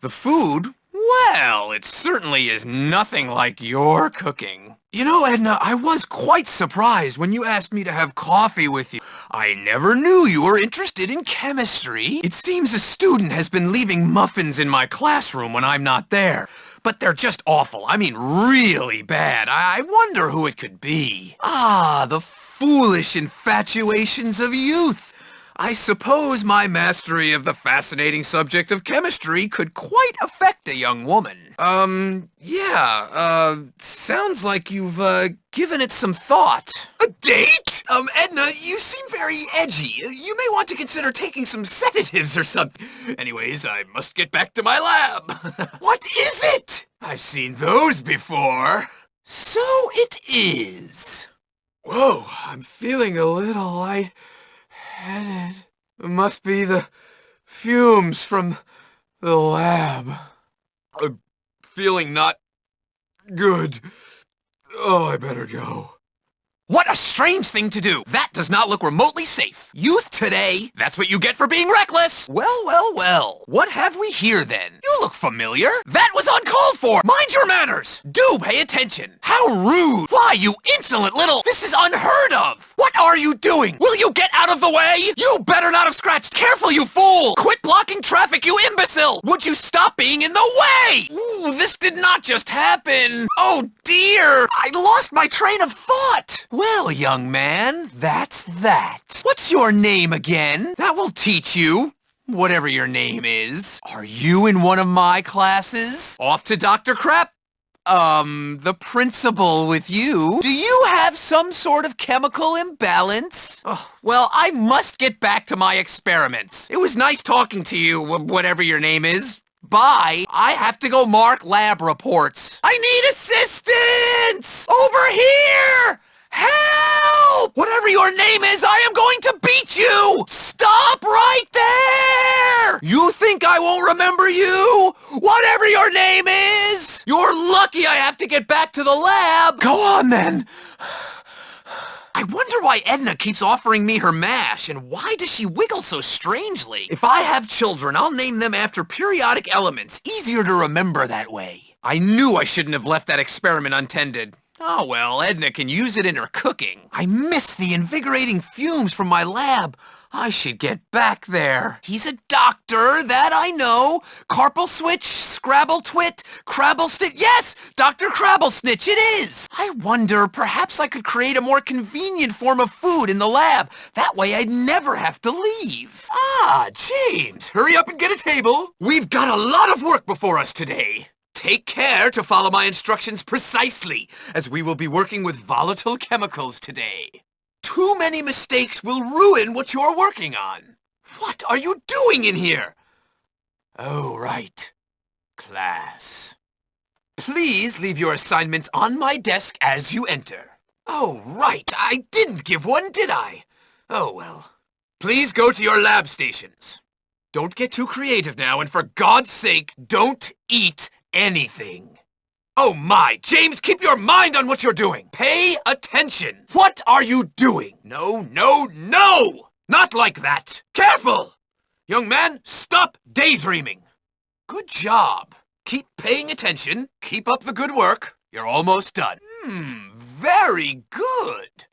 The food? Well, it certainly is nothing like your cooking. You know, Edna, I was quite surprised when you asked me to have coffee with you. I never knew you were interested in chemistry. It seems a student has been leaving muffins in my classroom when I'm not there. But they're just awful. I mean, really bad. I wonder who it could be. Ah, the foolish infatuations of youth. I suppose my mastery of the fascinating subject of chemistry could quite affect a young woman. Sounds like you've, given it some thought. A date? Edna, you seem very edgy. You may want to consider taking some sedatives or something. Anyways, I must get back to my lab. What is it? I've seen those before. So it is. Whoa, I'm feeling a little light-headed. It must be the fumes from the lab. I'm feeling not good. Oh, I better go. What a strange thing to do! That does not look remotely safe. Youth today, that's what you get for being reckless. Well. What have we here then? You look familiar. That was uncalled for! Mind your manners! Do pay attention! How rude! Why, you insolent little... This is unheard of! What are you doing? Will you get out of the way? You better not have scratched... Careful, you fool! Quit blocking traffic, you imbecile! Would you stop being in the way? Ooh, this did not just happen! Oh dear! I lost my train of thought! Well, young man, that's that. What's your name again? That will teach you. Whatever your name is. Are you in one of my classes? Off to Dr. Crap? The principal with you. Do you have some sort of chemical imbalance? Oh, well, I must get back to my experiments. It was nice talking to you, whatever your name is. Bye. I have to go mark lab reports. I need assistance! Over here! Help! Whatever your name is, I am going to beat you! Stop right there! You think I won't remember you? Whatever your name is! You're lucky I have to get back to the lab! Go on then! I wonder why Edna keeps offering me her mash, and why does she wiggle so strangely? If I have children, I'll name them after periodic elements. Easier to remember that way. I knew I shouldn't have left that experiment untended. Oh well, Edna can use it in her cooking. I miss the invigorating fumes from my lab. I should get back there. He's a doctor, that I know. Carpal switch, Scrabble twit, Crabble stitch. Yes, Dr. Crabble snitch, it is. I wonder, perhaps I could create a more convenient form of food in the lab. That way I'd never have to leave. Ah, James, hurry up and get a table. We've got a lot of work before us today. Take care to follow my instructions precisely, as we will be working with volatile chemicals today. Too many mistakes will ruin what you're working on. What are you doing in here? Oh, right. Class. Please leave your assignments on my desk as you enter. Oh, right. I didn't give one, did I? Oh, well. Please go to your lab stations. Don't get too creative now, and for God's sake, don't eat anything. Oh my, James, keep your mind on what you're doing. Pay attention. What are you doing? No! Not like that. Careful! Young man, stop daydreaming. Good job. Keep paying attention. Keep up the good work. You're almost done. Very good.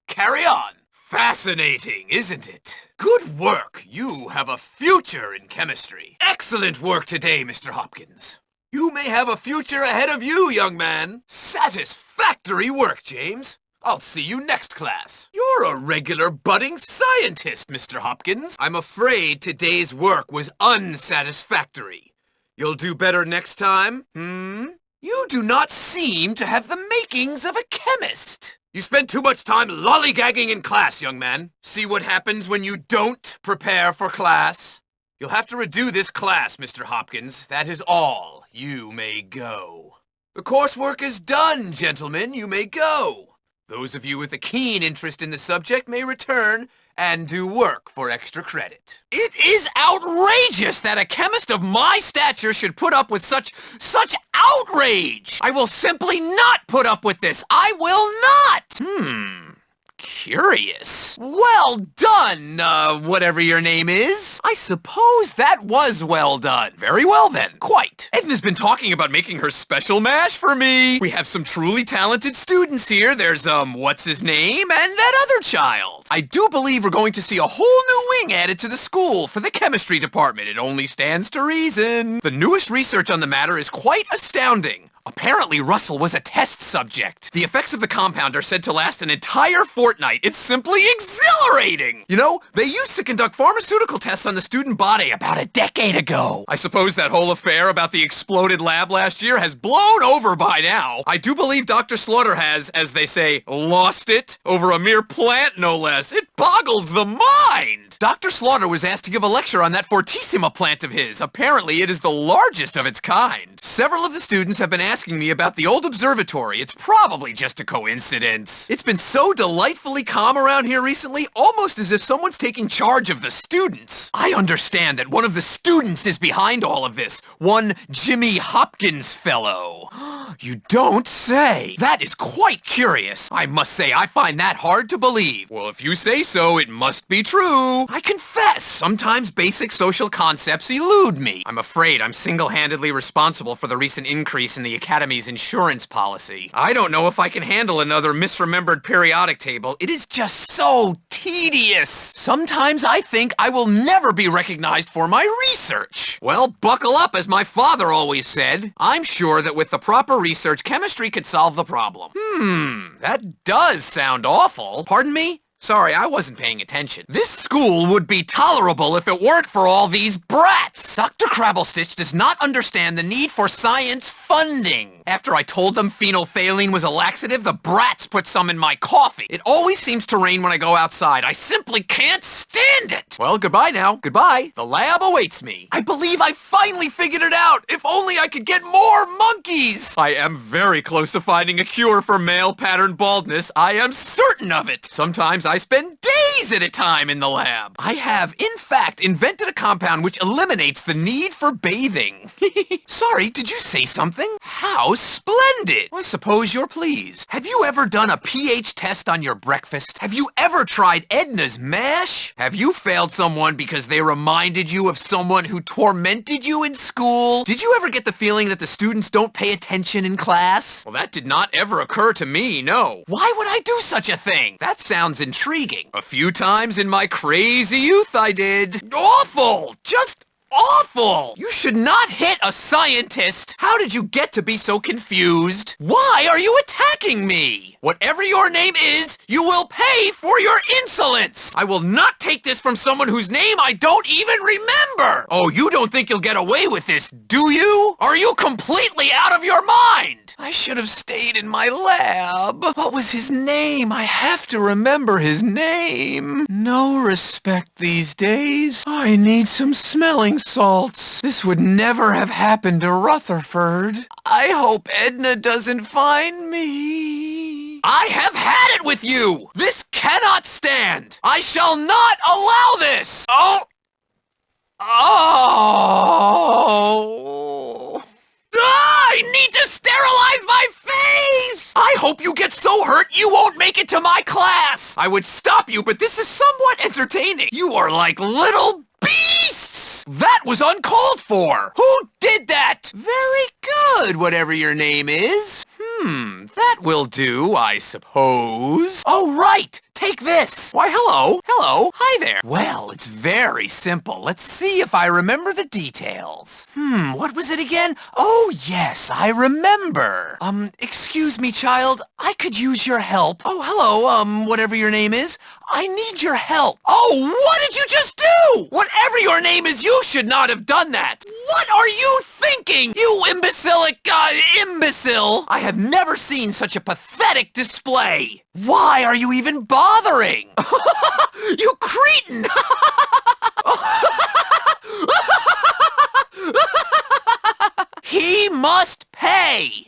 Carry on. Fascinating, isn't it? Good work. You have a future in chemistry. Excellent work today, Mr. Hopkins. You may have a future ahead of you, young man. Satisfactory work, James. I'll see you next class. You're a regular budding scientist, Mr. Hopkins. I'm afraid today's work was unsatisfactory. You'll do better next time? You do not seem to have the makings of a chemist. You spend too much time lollygagging in class, young man. See what happens when you don't prepare for class? You'll have to redo this class, Mr. Hopkins. That is all. You may go. The coursework is done, gentlemen. You may go. Those of you with a keen interest in the subject may return and do work for extra credit. It is outrageous that a chemist of my stature should put up with such outrage! I will simply not put up with this! I will not! Curious. Well done, whatever your name is. I suppose that was well done. Very well then. Quite. Edna's been talking about making her special mash for me. We have some truly talented students here. There's, what's his name? And that other child. I do believe we're going to see a whole new wing added to the school for the chemistry department. It only stands to reason. The newest research on the matter is quite astounding. Apparently, Russell was a test subject. The effects of the compound are said to last an entire fortnight. It's simply exhilarating! You know, they used to conduct pharmaceutical tests on the student body about a decade ago. I suppose that whole affair about the exploded lab last year has blown over by now. I do believe Dr. Slaughter has, as they say, lost it over a mere plant, no less. It boggles the mind! Dr. Slaughter was asked to give a lecture on that Fortissima plant of his. Apparently, it is the largest of its kind. Several of the students have been asking me about the old observatory. It's probably just a coincidence. It's been so delightfully calm around here recently, almost as if someone's taking charge of the students. I understand that one of the students is behind all of this. One Jimmy Hopkins fellow. You don't say. That is quite curious. I must say, I find that hard to believe. Well, if you say so, it must be true. I confess, sometimes basic social concepts elude me. I'm afraid I'm single-handedly responsible for the recent increase in the Academy's insurance policy. I don't know if I can handle another misremembered periodic table. It is just so tedious. Sometimes I think I will never be recognized for my research. Well, buckle up, as my father always said. I'm sure that with the proper research, chemistry could solve the problem. That does sound awful. Pardon me? Sorry, I wasn't paying attention. This school would be tolerable if it weren't for all these brats. Dr. Crabblestitch does not understand the need for science funding. After I told them phenolphthalein was a laxative, the brats put some in my coffee. It always seems to rain when I go outside. I simply can't stand it. Well, goodbye now. Goodbye. The lab awaits me. I believe I finally figured it out. If only I could get more monkeys. I am very close to finding a cure for male pattern baldness. I am certain of it. Sometimes I spend days at a time in the lab. I have, in fact, invented a compound which eliminates the need for bathing. Sorry, did you say something? How splendid! I suppose you're pleased. Have you ever done a pH test on your breakfast? Have you ever tried Edna's mash? Have you failed someone because they reminded you of someone who tormented you in school? Did you ever get the feeling that the students don't pay attention in class? Well, that did not ever occur to me, no. Why would I do such a thing? That sounds intriguing. A few times in my crazy youth I did. Awful! Just awful! You should not hit a scientist! How did you get to be so confused? Why are you attacking me? Whatever your name is, you will pay for your insolence! I will not take this from someone whose name I don't even remember! Oh, you don't think you'll get away with this, do you? Are you completely out of your mind? I should have stayed in my lab. What was his name? I have to remember his name. No respect these days. I need some smelling salts. This would never have happened to Rutherford. I hope Edna doesn't find me. I have had it with you! This cannot stand! I shall not allow this! Oh! I need to sterilize my face! I hope you get so hurt you won't make it to my class! I would stop you, but this is somewhat entertaining. You are like little beasts! That was uncalled for! Who did that? Very good, whatever your name is. That will do, I suppose. Oh, right! Take this! Why, hello. Hello. Hi there. Well, it's very simple. Let's see if I remember the details. What was it again? Oh, yes, I remember. Excuse me, child. I could use your help. Oh, hello, whatever your name is. I need your help. Oh, what did you just do? Whatever your name is, you should not have done that. What are you thinking, you imbecilic, imbecile? I have never seen such a pathetic display. Why are you even bothering? You cretin! He must pay!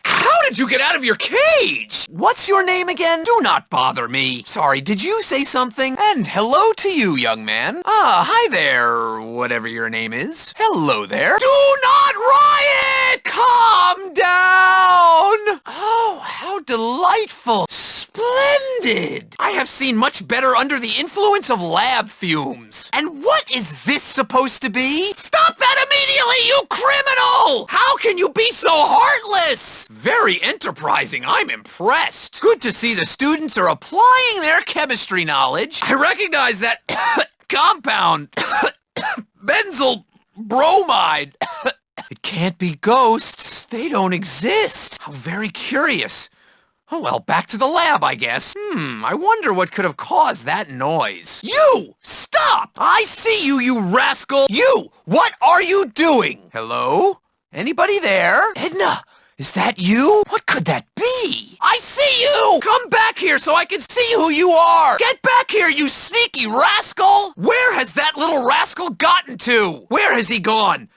How did you get out of your cage? What's your name again? Do not bother me. Sorry, did you say something? And hello to you, young man. Ah, hi there, whatever your name is. Hello there. Do not riot! Calm down! Oh, how delightful! Splendid! I have seen much better under the influence of lab fumes. And what is this supposed to be? Stop that immediately, you criminal! How can you be so heartless? Very enterprising. I'm impressed. Good to see the students are applying their chemistry knowledge. I recognize that compound. Benzyl bromide. It can't be ghosts. They don't exist. How very curious. Oh well, back to the lab, I guess. I wonder what could have caused that noise. You! Stop! I see you, you rascal! You! What are you doing? Hello? Anybody there? Edna! Is that you? What could that be? I see you! Come back here so I can see who you are! Get back here, you sneaky rascal! Where has that little rascal gotten to? Where has he gone?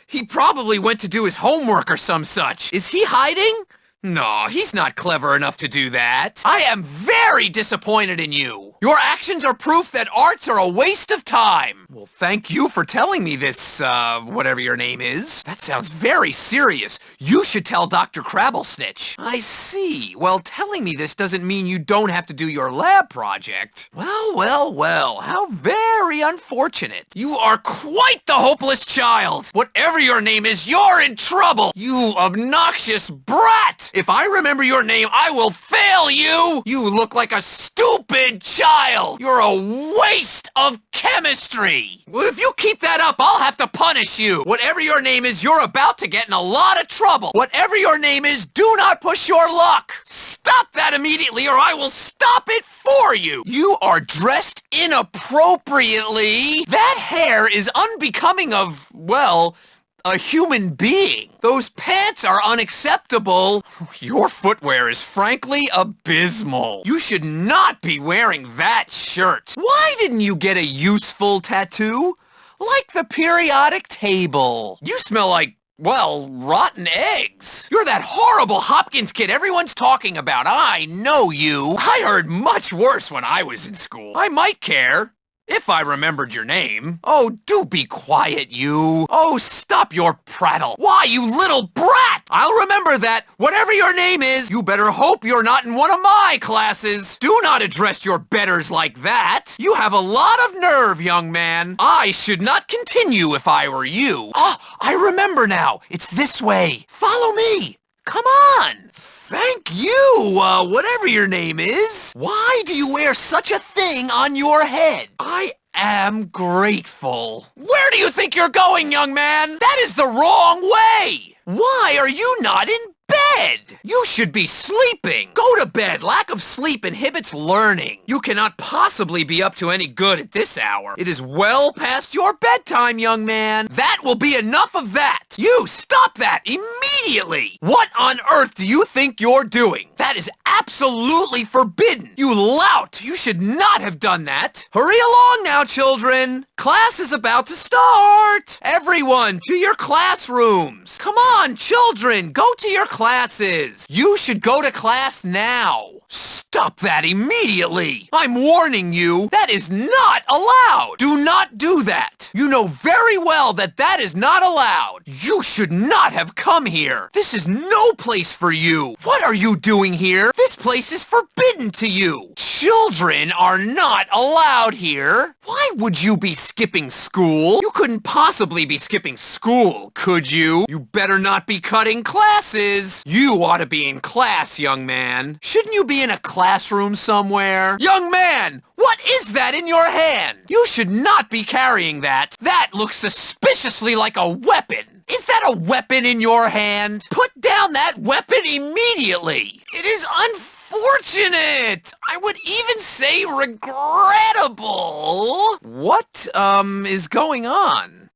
He probably went to do his homework or some such. Is he hiding? No, he's not clever enough to do that. I am very disappointed in you. Your actions are proof that arts are a waste of time. Well, thank you for telling me this, whatever your name is. That sounds very serious. You should tell Dr. Crabblesnitch. I see. Well, telling me this doesn't mean you don't have to do your lab project. Well, how very unfortunate. You are quite the hopeless child. Whatever your name is, you're in trouble. You obnoxious brat. If I remember your name, I will fail you. You look like a stupid child. You're a waste of chemistry. Well, if you keep that up, I'll have to punish you. Whatever your name is, you're about to get in a lot of trouble. Whatever your name is, do not push your luck. Stop that immediately or I will stop it for you. You are dressed inappropriately. That hair is unbecoming of, well, a human being. Those pants are unacceptable. Your footwear is frankly abysmal. You should not be wearing that shirt. Why didn't you get a useful tattoo? Like the periodic table. You smell like, well, rotten eggs. You're that horrible Hopkins kid everyone's talking about. I know you. I heard much worse when I was in school. I might care. If I remembered your name. Oh, do be quiet, you. Oh, stop your prattle. Why, you little brat! I'll remember that. Whatever your name is, you better hope you're not in one of my classes. Do not address your betters like that. You have a lot of nerve, young man. I should not continue if I were you. Ah, I remember now. It's this way. Follow me. Come on. Thank you, whatever your name is. Why do you wear such a thing on your head? I am grateful. Where do you think you're going, young man? That is the wrong way. Why are you not in bed? You should be sleeping. Go to bed. Lack of sleep inhibits learning. You cannot possibly be up to any good at this hour. It is well past your bedtime, young man. That will be enough of that. You stop that immediately. What on earth do you think you're doing? That is absolutely forbidden. You lout. You should not have done that. Hurry along now, children. Class is about to start. Everyone to your classrooms. Come on, children. Go to your classes. You should go to class now. Stop that immediately. I'm warning you. That is not allowed. Do not do that. You know very well that that is not allowed. You should not have come here. This is no place for you. What are you doing here? This place is forbidden to you. Children are not allowed here. Why would you be skipping school? You couldn't possibly be skipping school, could you? You better not be cutting classes. You ought to be in class, young man. Shouldn't you be in a classroom somewhere? Young man, what is that in your hand? You should not be carrying that. That looks suspiciously like a weapon. Is that a weapon in your hand? Put down that weapon immediately. It is unfortunate. I would even say regrettable. What, is going on?